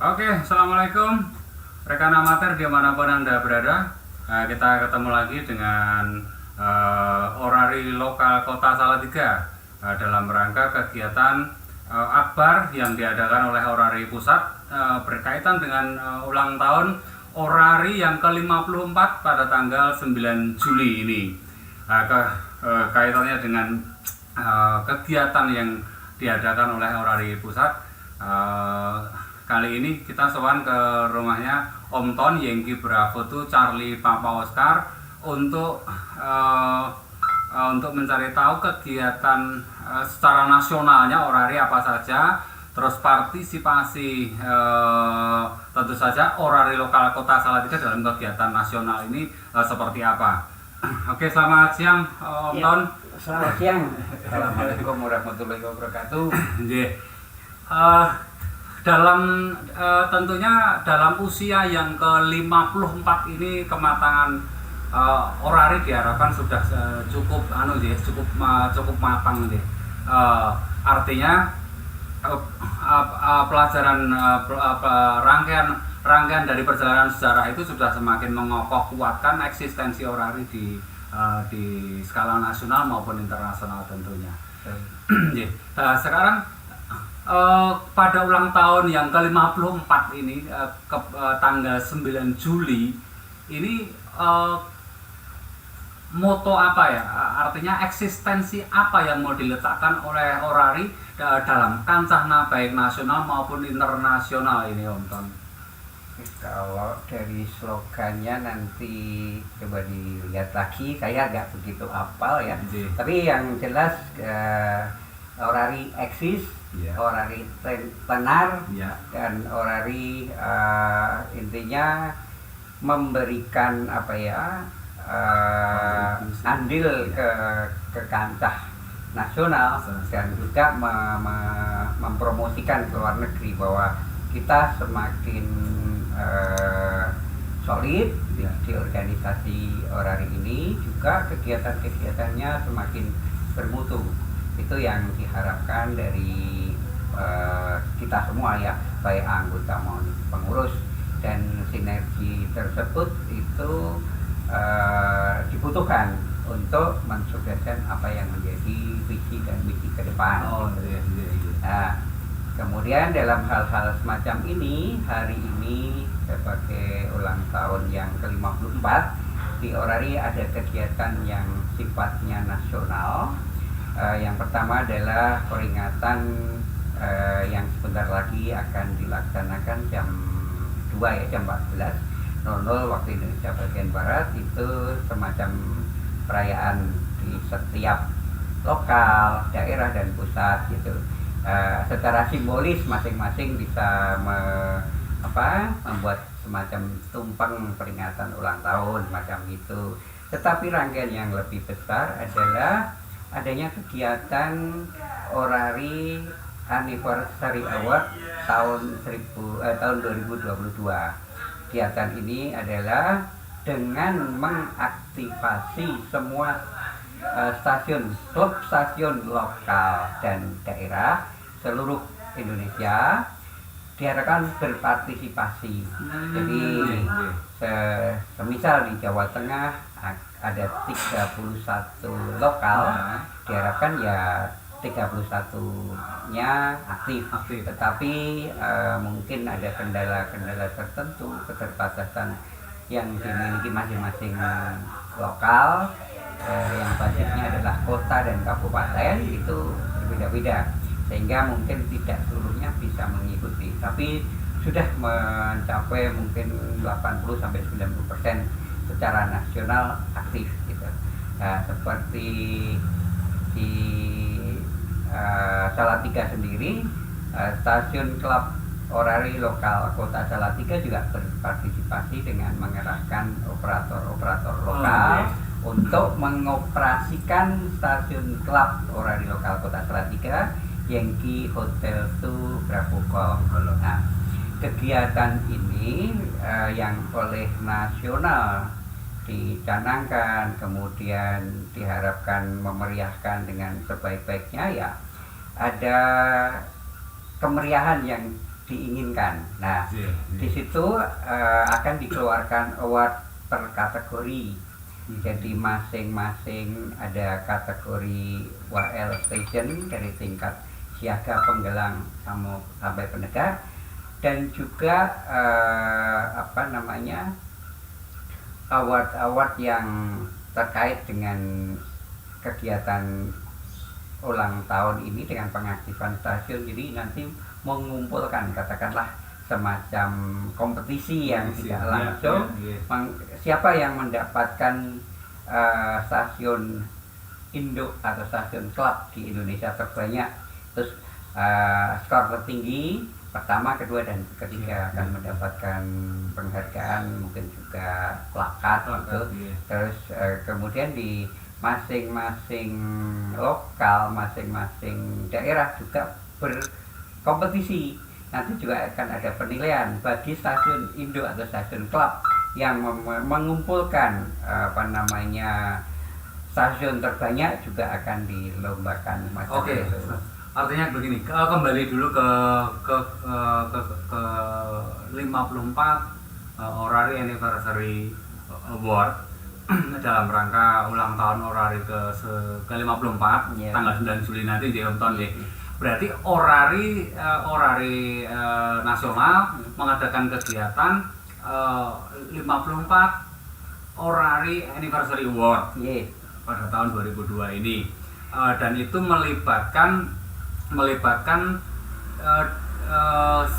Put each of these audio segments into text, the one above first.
Oke, assalamualaikum rekan amatir dimanapun Anda berada. Kita ketemu lagi dengan orari lokal Kota Salatiga dalam rangka kegiatan akbar yang diadakan oleh Orari Pusat berkaitan dengan ulang tahun Orari yang ke-54 pada tanggal 9 Juli ini. Kaitannya dengan kegiatan yang diadakan oleh Orari Pusat. Kali ini kita sowan ke rumahnya Om Ton Yankee Bravo 2 Charlie Papa Oscar untuk mencari tahu kegiatan secara nasionalnya Orari apa saja, terus partisipasi tentu saja Orari lokal Kota Salatiga dalam kegiatan nasional ini seperti apa. Oke, selamat siang Om Ton. Selamat siang. Assalamualaikum warahmatullahi wabarakatuh. Tentunya dalam usia yang ke-54 ini kematangan Orari diharapkan sudah cukup matang. Artinya pelajaran rangkaian dari perjalanan sejarah itu sudah semakin mengokoh kuatkan eksistensi Orari di skala nasional maupun internasional tentunya. Sekarang pada ulang tahun yang ke-54 ini tanggal 9 Juli ini moto apa ya? Artinya eksistensi apa yang mau diletakkan oleh Orari dalam kancah baik nasional maupun internasional ini Om Ton? Kalau dari slogannya nanti coba dilihat lagi, saya agak begitu hafal ya. Tapi yang jelas Orari eksis, Orari tenar, dan Orari intinya memberikan andil ke kancah nasional dan juga mempromosikan ke luar negeri bahwa kita semakin solid di organisasi Orari ini, juga kegiatan-kegiatannya semakin bermutu. Itu yang diharapkan dari kita semua ya, baik anggota maupun pengurus, dan sinergi tersebut itu dibutuhkan untuk mensukseskan apa yang menjadi visi dan misi ke depan. Nah, kemudian dalam hal-hal semacam ini, hari ini sebagai ulang tahun yang ke-54 di Orari ada kegiatan yang sifatnya nasional. Yang pertama adalah peringatan yang sebentar lagi akan dilaksanakan jam 14.00 waktu Indonesia bagian Barat. Itu semacam perayaan di setiap lokal, daerah dan pusat gitu. Secara simbolis masing-masing bisa membuat semacam tumpeng peringatan ulang tahun macam itu. Tetapi rangkaian yang lebih besar adalah adanya kegiatan Orari Anniversary Award tahun 2022. Kegiatan ini adalah dengan mengaktifasi semua stasiun lokal dan daerah seluruh Indonesia diharapkan berpartisipasi. Jadi semisal di Jawa Tengah ada 31 lokal, diharapkan ya 31-nya aktif. Tetapi mungkin ada kendala-kendala tertentu, keterbatasan yang dimiliki masing-masing lokal, yang basisnya adalah kota dan kabupaten, itu berbeda-beda, sehingga mungkin tidak seluruhnya bisa mengikuti, tapi sudah mencapai mungkin 80-90% secara nasional aktif gitu. Nah, seperti di Salatiga sendiri, stasiun klub orari lokal Kota Salatiga juga berpartisipasi dengan mengerahkan operator-operator lokal untuk mengoperasikan stasiun klub orari lokal Kota Salatiga, Yankee Hotel 2 Bravo. Nah, kegiatan ini yang oleh nasional dicanangkan, kemudian diharapkan memeriahkan dengan sebaik-baiknya, ya ada kemeriahan yang diinginkan. Nah, di situ akan dikeluarkan award per kategori. Jadi masing-masing ada kategori WL Station dari tingkat siaga, penggelang, sampai penegak, dan juga award-award yang terkait dengan kegiatan ulang tahun ini dengan pengaktifan stasiun. Jadi nanti mengumpulkan, katakanlah semacam kompetisi yang tidak langsung, siapa yang mendapatkan stasiun induk atau stasiun klub di Indonesia terbanyak, terus skor tertinggi pertama, kedua, dan ketiga akan mendapatkan penghargaan, mungkin juga plakat gitu. Terus kemudian di masing-masing lokal, masing-masing daerah juga berkompetisi. Nanti juga akan ada penilaian bagi stasiun induk atau stasiun klub yang mengumpulkan stasiun terbanyak, juga akan dilombakan macam itu. Artinya begini, kembali dulu ke 54 Orari Anniversary Award dalam rangka ulang tahun Orari ke-54 tanggal 9 Juli nanti di Om Ton. Berarti Orari nasional mengadakan kegiatan 54 Orari Anniversary Award pada tahun 2002 ini, dan itu melibatkan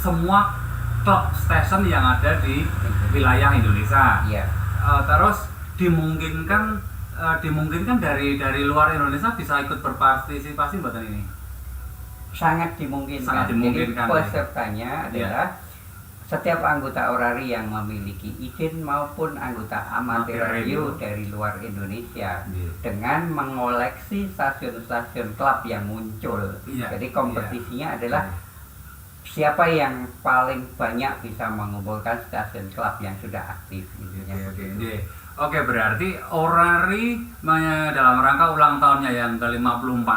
semua klub station yang ada di wilayah Indonesia. Terus dimungkinkan dari luar Indonesia bisa ikut berpartisipasi buatan ini. Sangat dimungkinkan. Jadi pesertanya adalah setiap anggota Orari yang memiliki izin maupun anggota amatir radio dari luar Indonesia, dengan mengoleksi stasiun-stasiun klub yang muncul. Jadi kompetisinya adalah siapa yang paling banyak bisa mengumpulkan stasiun klub yang sudah aktif. Oke, berarti Orari dalam rangka ulang tahunnya yang ke-54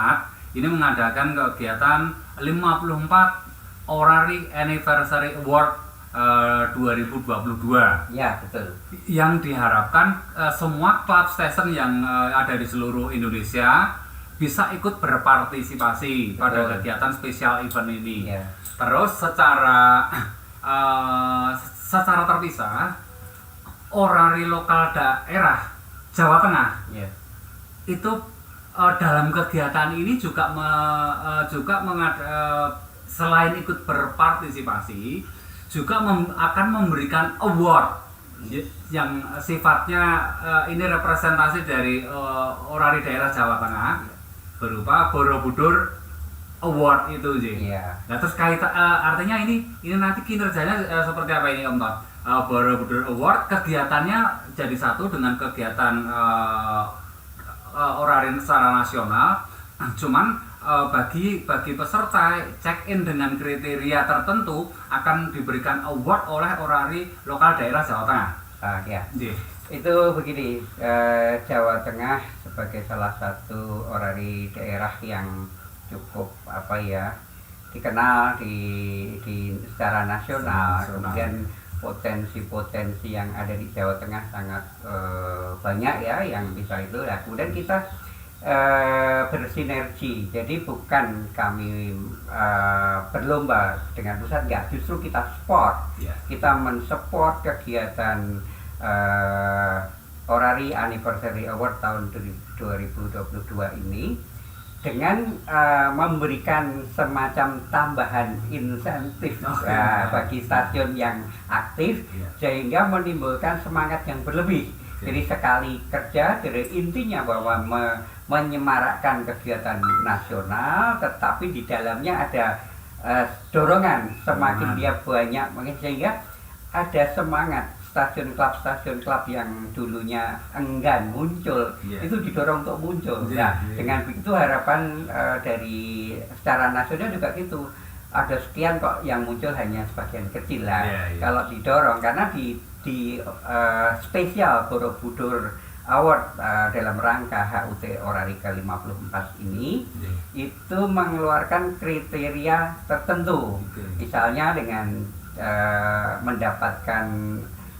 ini mengadakan kegiatan 54 Orari Anniversary Award 2022. Ya, betul. Yang diharapkan semua klub station yang ada di seluruh Indonesia bisa ikut berpartisipasi pada kegiatan spesial event ini. Terus secara terpisah, Orari lokal daerah Jawa Tengah itu dalam kegiatan ini juga selain ikut berpartisipasi, juga akan memberikan award yang sifatnya ini representasi dari Orari daerah Jawa Tengah berupa Borobudur Award itu, Nah, terus artinya ini nanti kinerjanya seperti apa ini, Om Ton? Borobudur Award kegiatannya jadi satu dengan kegiatan Orari secara nasional, cuman bagi peserta check-in dengan kriteria tertentu akan diberikan award oleh Orari lokal daerah Jawa Tengah. Itu begini, Jawa Tengah sebagai salah satu Orari daerah yang cukup dikenal di secara nasional. Kemudian potensi-potensi yang ada di Jawa Tengah sangat banyak yang bisa itu. Kemudian kita bersinergi. Jadi bukan kami berlomba dengan pusat, enggak, justru kita support. Kita mensupport kegiatan Orari Anniversary Award tahun 2022 ini dengan memberikan semacam tambahan insentif bagi stasiun yang aktif, sehingga menimbulkan semangat yang berlebih. Jadi sekali kerja, jadi intinya bahwa menyemarakkan kegiatan nasional, tetapi di dalamnya ada dorongan semakin dia banyak, sehingga ada semangat stasiun klub yang dulunya enggan muncul, itu didorong untuk muncul. Nah, dengan begitu harapan dari secara nasional juga gitu. Ada sekian kok yang muncul, hanya sebagian kecil lah. Kalau didorong, karena di spesial Borobudur Award dalam rangka HUT Orari ke-54 ini itu mengeluarkan kriteria tertentu. Misalnya dengan mendapatkan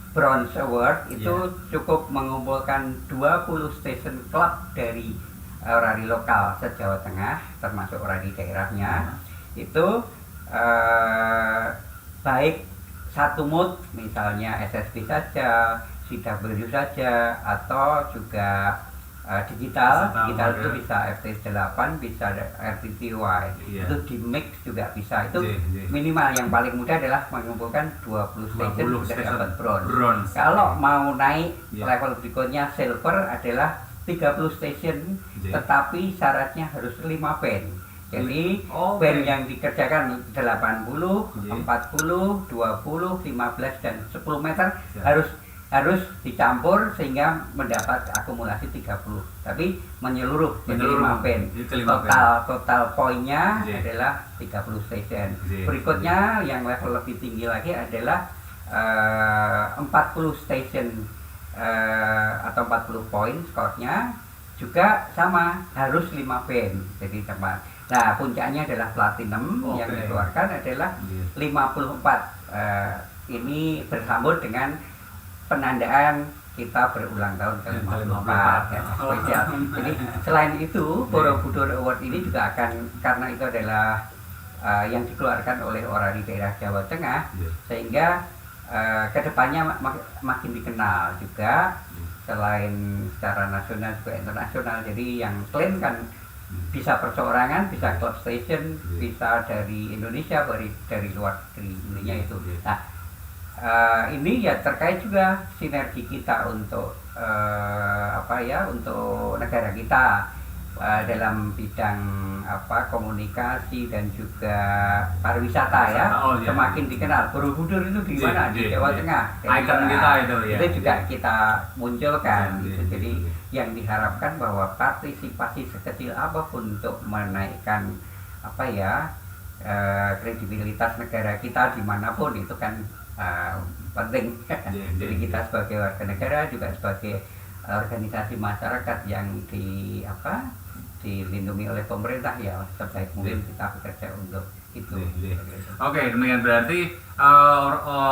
Bronze Award itu cukup mengumpulkan 20 station club dari orari lokal se-Jawa Tengah, termasuk orari daerahnya. Itu baik satu mood, misalnya SSB saja, CW saja, atau juga digital itu bisa FT8, bisa RTTY, itu di mix juga bisa. Itu minimal, yang paling mudah adalah mengumpulkan 20 station sudah dapat bronze. Kalau mau naik level berikutnya silver adalah 30 station, tetapi syaratnya harus 5 band. Jadi band yang dikerjakan 80, 40, 20, 15 dan 10 meter harus dicampur sehingga mendapat akumulasi 30, tapi menyeluruh jadi 5 band. Total poinnya adalah 30 station. Berikutnya yang level lebih tinggi lagi adalah 40 station atau 40 poin skornya, juga sama harus 5 band. Jadi sama. Nah, puncaknya adalah platinum yang dikeluarkan adalah 54. Ini bersambut dengan penandaan kita berulang tahun ke-54 ya, spesial. Jadi selain itu Borobudur Award ini juga akan, karena itu adalah yang dikeluarkan oleh orari daerah Jawa Tengah, sehingga kedepannya makin dikenal juga selain secara nasional juga internasional. Jadi yang klaim kan bisa perseorangan, bisa club station, bisa dari Indonesia, dari luar negeri, intinya itu. Nah, ini ya terkait juga sinergi kita untuk untuk negara kita dalam bidang komunikasi dan juga pariwisata ya. Semakin dikenal. Borobudur itu di mana? Di Jawa Tengah. Ikon kita itu ya. Itu juga kita munculkan. Jadi yang diharapkan bahwa partisipasi sekecil apapun untuk menaikkan kredibilitas negara kita dimanapun itu kan penting. Jadi kita sebagai warga negara, juga sebagai organisasi masyarakat yang dilindungi oleh pemerintah, ya sebaik mungkin kita bekerja untuk itu. Oke, demikian berarti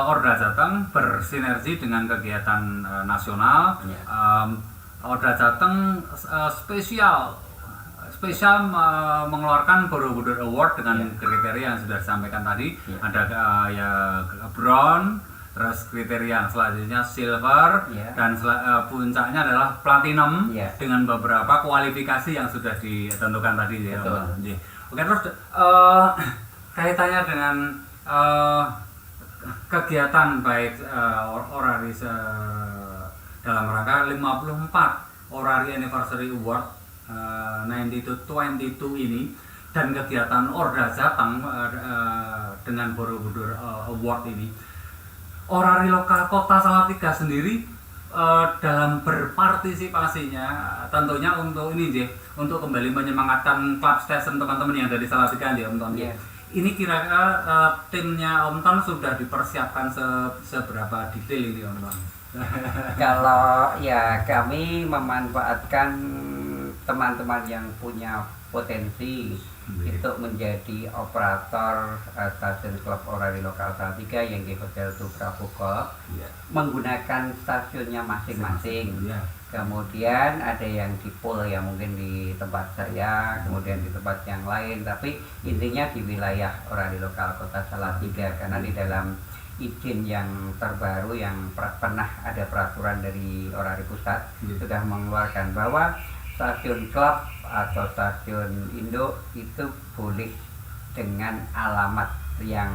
Orda Jateng bersinergi dengan kegiatan nasional. Orda Jateng spesial mengeluarkan Borobudur Award dengan kriteria yang sudah disampaikan tadi. Ada bronze, terus kriteria selanjutnya silver, dan puncaknya adalah platinum dengan beberapa kualifikasi yang sudah ditentukan tadi ya. Oke, terus kaitannya dengan kegiatan baik orari dalam rangka 54 Orari Anniversary Award 92 ini, dan kegiatan Orda Jateng dengan Borobudur Award ini, orari lokal Kota Salatiga sendiri dalam berpartisipasinya tentunya untuk untuk kembali menyemangatkan klub station teman-teman yang dari Salatiga ya Om Ton. Ini kira-kira timnya Om Ton sudah dipersiapkan seberapa detail ini Om Ton? Kalau ya kami memanfaatkan teman-teman yang punya potensi untuk menjadi operator stasiun klub orari lokal Salatiga yang di Hotel Dubra Bogor, menggunakan stasiunnya masing-masing. Kemudian ada yang di pool ya, mungkin di tempat saya, kemudian di tempat yang lain, tapi intinya di wilayah orari lokal Kota Salatiga, karena di dalam izin yang terbaru yang pernah ada peraturan dari orari pusat sudah mengeluarkan bahwa stasiun klub atau stasiun induk itu boleh dengan alamat yang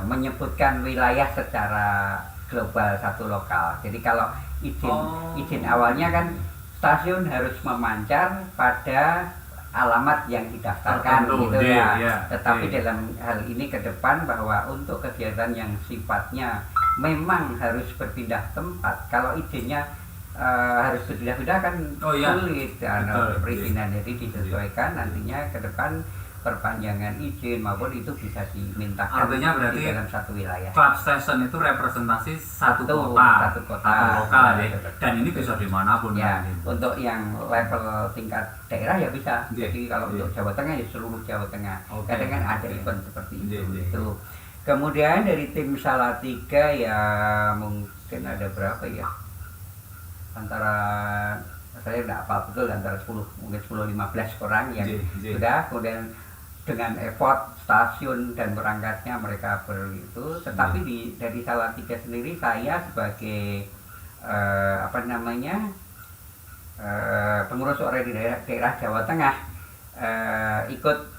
menyebutkan wilayah secara global satu lokal. Jadi kalau izin awalnya kan stasiun harus memancar pada alamat yang didaftarkan gitu ya. Tetapi dalam hal ini ke depan bahwa untuk kegiatan yang sifatnya memang harus berpindah tempat, kalau izinnya harus berpindah-pindah kan sulit perizinan. Jadi disesuaikan nantinya ke depan perpanjangan izin maupun itu bisa dimintakan. Artinya berarti di dalam satu wilayah. Club station itu representasi satu kota lokal ya. Dan ini bisa dimanapun ya. Untuk yang level tingkat daerah ya bisa. Jadi kalau untuk Jawa Tengah ya seluruh Jawa Tengah. Kadang kan ada event seperti itu. Kemudian dari tim Salatiga ya mungkin ada berapa ya? Antara saya tidak apa betul, antara 10 mungkin 10-15 orang yang sudah, kemudian dengan effort stasiun dan berangkatnya mereka begitu. Tetapi dari Salatiga sendiri saya sebagai pengurus orari daerah Jawa Tengah ikut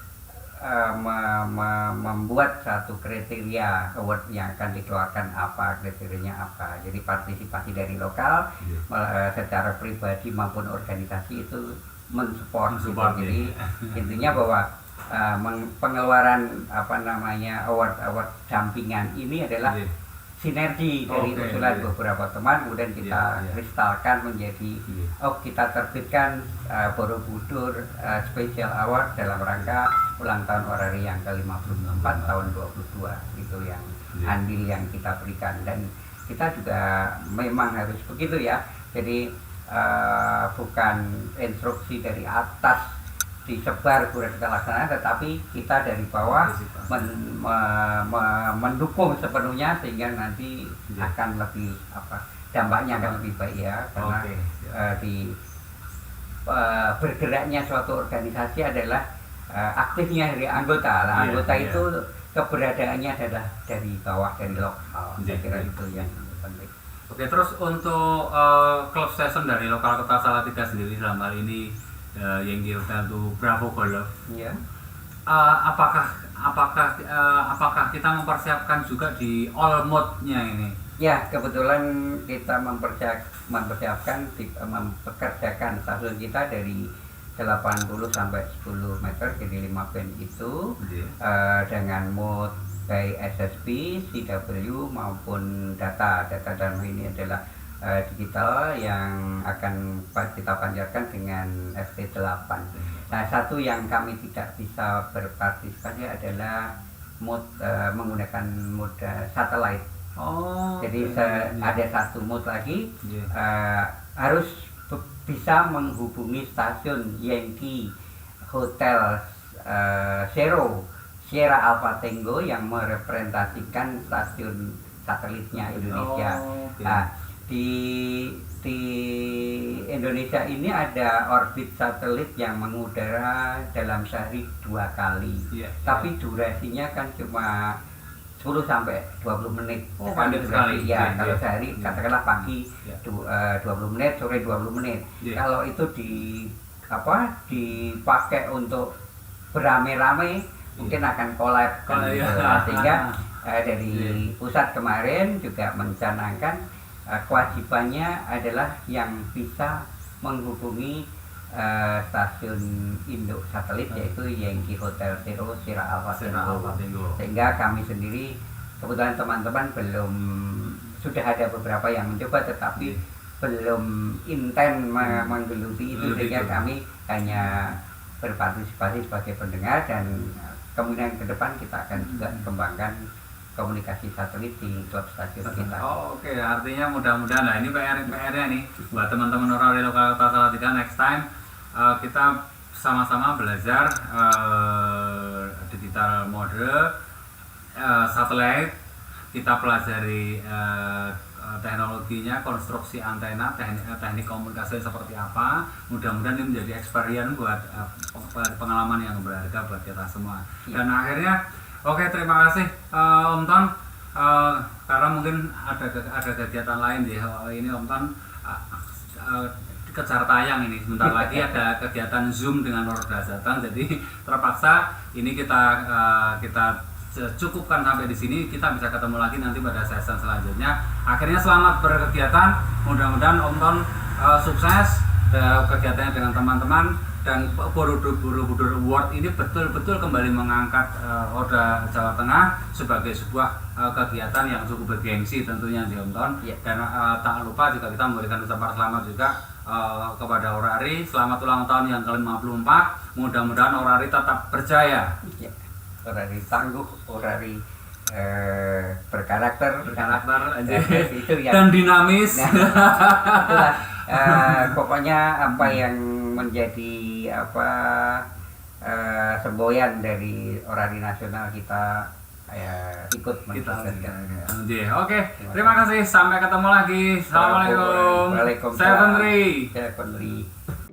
membuat satu kriteria award yang akan dikeluarkan, apa kriterianya apa. Jadi partisipasi dari lokal secara pribadi maupun organisasi itu mensupport gitu. Jadi intinya bahwa pengeluaran award dampingan ini adalah sinergi dari usulan beberapa teman, kemudian kita kristalkan menjadi kita terbitkan Borobudur Special Award dalam rangka ulang tahun orari yang ke-54 tahun 22 itu yang andil yang kita berikan. Dan kita juga memang harus begitu ya, jadi bukan instruksi dari atas disebar kemudian kita laksanakan, tetapi kita dari bawah mendukung sepenuhnya sehingga nanti akan lebih dampaknya akan lebih baik ya, karena bergeraknya suatu organisasi adalah aktifnya dari anggota. Anggota itu keberadaannya adalah dari bawah, dari lokal. Saya kira itu yang penting. Oke, terus untuk klub session dari lokal Kota Salatiga sendiri dalam hal ini Yankee Hotel itu Bravo Golf. Ya. Apakah kita mempersiapkan juga di all mode-nya ini? Ya, kebetulan kita mempersiapkan mempekerjakan stasiun kita dari 80 sampai 10 meter, jadi 5 band itu dengan mode baik SSP, CW maupun data dalam ini adalah digital yang akan kita pancarkan dengan FT8. Nah, satu yang kami tidak bisa berpartisipasi adalah mode menggunakan mode satelit. Jadi ada satu mode lagi harus bisa menghubungi stasiun Yankee Hotel Sierra Alpha Tango yang merepresentasikan stasiun satelitnya Indonesia. Nah, di Indonesia ini ada orbit satelit yang mengudara dalam sehari 2 kali. Tapi durasinya kan cuma 10 sampai 20 menit. Pendek sekali. Ya, kalau sehari katakanlah pagi 20 menit, sore 20 menit. Kalau itu dipakai untuk beramai-ramai mungkin akan kolab. Sehingga dari pusat kemarin juga mencanangkan kewajibannya adalah yang bisa menghubungi stasiun induk satelit yaitu Yankee Hotel Sierra Alpha Tango. Sehingga kami sendiri kebetulan teman-teman sudah ada beberapa yang mencoba tetapi belum intens menggeluti itu, sehingga kami hanya berpartisipasi sebagai pendengar, dan kemudian ke depan kita akan juga kembangkan komunikasi satelit di klub stasiun kita. Oke, artinya mudah-mudahan lah ini PR-nya nih buat teman-teman orari lokal Kota Salatiga. Next time kita sama-sama belajar digital mode satelit, kita pelajari teknologinya, konstruksi antena, teknik komunikasi seperti apa. Mudah-mudahan ini menjadi experience buat pengalaman yang berharga buat kita semua. Dan akhirnya, oke, terima kasih Om Ton. Karena mungkin ada kegiatan lain di ini Om Ton kejar tayang ini sebentar lagi ada kegiatan Zoom dengan Orda Jateng, jadi terpaksa ini kita cukupkan sampai di sini. Kita bisa ketemu lagi nanti pada session selanjutnya. Akhirnya selamat berkegiatan, mudah-mudahan Om Ton sukses kegiatannya dengan teman-teman, dan Borobudur Award ini betul-betul kembali mengangkat Orda Jawa Tengah sebagai sebuah kegiatan yang cukup bergengsi tentunya di Om Ton. Dan tak lupa juga kita memberikan ucapan selamat juga kepada Orari, selamat ulang tahun yang ke-54. Mudah-mudahan Orari tetap berjaya. Orari tangguh, Orari berkarakter itu dan dinamis. Itulah, pokoknya apa yang menjadi semboyan dari Orari nasional kita ikut mensukseskan. Oke, terima kasih. Sampai ketemu lagi. Assalamualaikum. Waalaikumsalam. Seven Three.